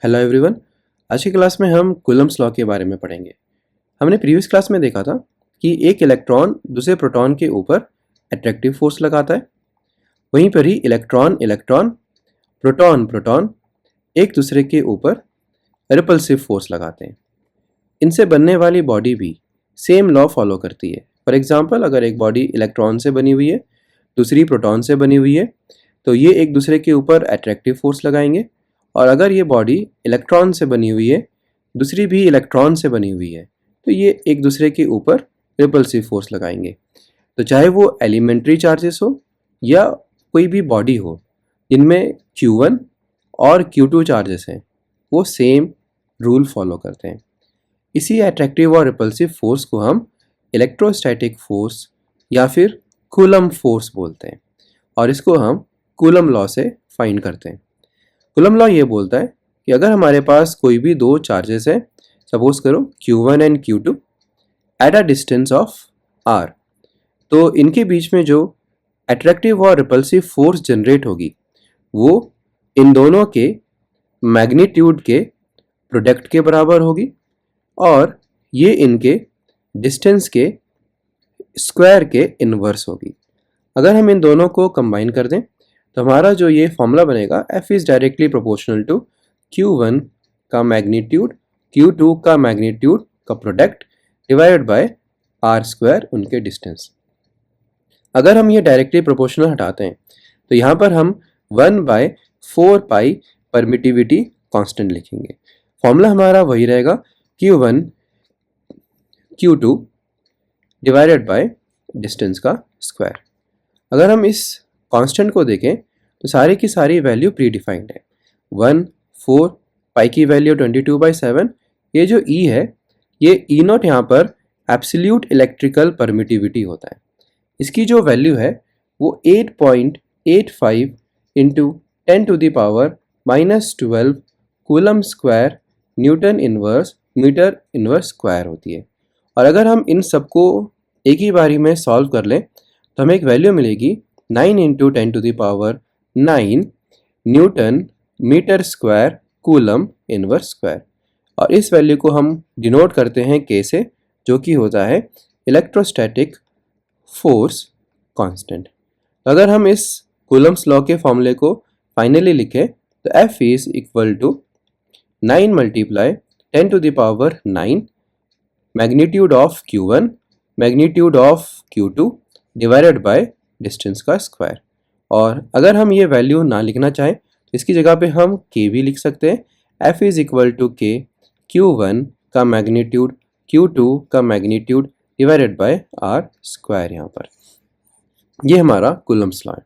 Hello everyone. आज की class में हम कूलम्ब्स लॉ के बारे में पढ़ेंगे। हमने प्रीवियस क्लास में देखा था कि एक इलेक्ट्रॉन दूसरे प्रोटॉन के ऊपर अट्रैक्टिव फोर्स लगाता है, वहीं पर ही इलेक्ट्रॉन इलेक्ट्रॉन प्रोटॉन प्रोटॉन एक दूसरे के ऊपर रिपल्सिव फोर्स लगाते हैं। इनसे बनने वाली बॉडी भी सेम लॉ फॉलो करती है। फॉर एग्जाम्पल, अगर एक बॉडी इलेक्ट्रॉन से बनी हुई है, दूसरी प्रोटॉन से बनी हुई है, तो ये एक दूसरे के ऊपर अट्रैक्टिव फोर्स लगाएंगे। और अगर ये बॉडी इलेक्ट्रॉन से बनी हुई है, दूसरी भी इलेक्ट्रॉन से बनी हुई है, तो ये एक दूसरे के ऊपर रिपल्सिव फोर्स लगाएंगे। तो चाहे वो एलिमेंट्री चार्जेस हो या कोई भी बॉडी हो जिनमें Q1 और Q2 चार्जेस हैं, वो सेम रूल फॉलो करते हैं। इसी अट्रैक्टिव और रिपल्सिव फोर्स को हम इलेक्ट्रोस्टैटिक फोर्स या फिर कूलम्ब फोर्स बोलते हैं, और इसको हम कूलम्ब लॉ से फाइंड करते हैं। कूलम्ब लॉ ये बोलता है कि अगर हमारे पास कोई भी दो चार्जेस है, सपोज करो Q1 and Q2 at a distance of r, तो इनके बीच में जो अट्रैक्टिव और रिपल्सिव फोर्स जनरेट होगी वो इन दोनों के मैग्नीट्यूड के प्रोडक्ट के बराबर होगी, और ये इनके डिस्टेंस के स्क्वायर के इन्वर्स होगी। अगर हम इन दोनों को कंबाइन कर दें तो हमारा जो ये फॉर्मूला बनेगा, F is directly proportional to Q1 का मैग्नीट्यूड Q2 का मैग्नीट्यूड का product divided by r square, उनके डिस्टेंस। अगर हम ये डायरेक्टली प्रोपोर्शनल हटाते हैं तो यहाँ पर हम 1/4 पाई परमिटिविटी कांस्टेंट लिखेंगे। फॉर्मूला हमारा वही रहेगा, Q1 Q2 divided by distance का स्क्वायर। अगर हम इस कांस्टेंट को देखें तो सारी की सारी वैल्यू प्री डिफाइंड है। 1/4 पाई की वैल्यू 22/7। ये जो E है, ये E0 यहाँ पर एब्सोल्यूट इलेक्ट्रिकल परमिटिविटी होता है। इसकी जो वैल्यू है वो 8.85 into 10⁻⁻12 coulomb square newton inverse metre inverse square होती है। और अगर हम इन सबको एक ही बारी में सॉल्व कर लें तो हमें एक वैल्यू मिलेगी 9 into 10⁹ newton metre square coulomb inverse square. और इस वैल्यू को हम डिनोट करते हैं K से, जो कि होता है इलेक्ट्रोस्टैटिक फोर्स कांस्टेंट। अगर हम इस कूलम्ब्स लॉ के फॉर्मूले को फाइनली लिखें तो F is equal to 9 multiply 10⁹ magnitude of Q1 magnitude of Q2 divided by distance का स्क्वायर। और अगर हम ये वैल्यू ना लिखना चाहें तो इसकी जगह पे हम K भी लिख सकते हैं। F is equal to K Q1 का मैग्नीट्यूड Q2 का magnitude divided by r square. यहाँ पर ये हमारा कूलम्ब्स लॉ है।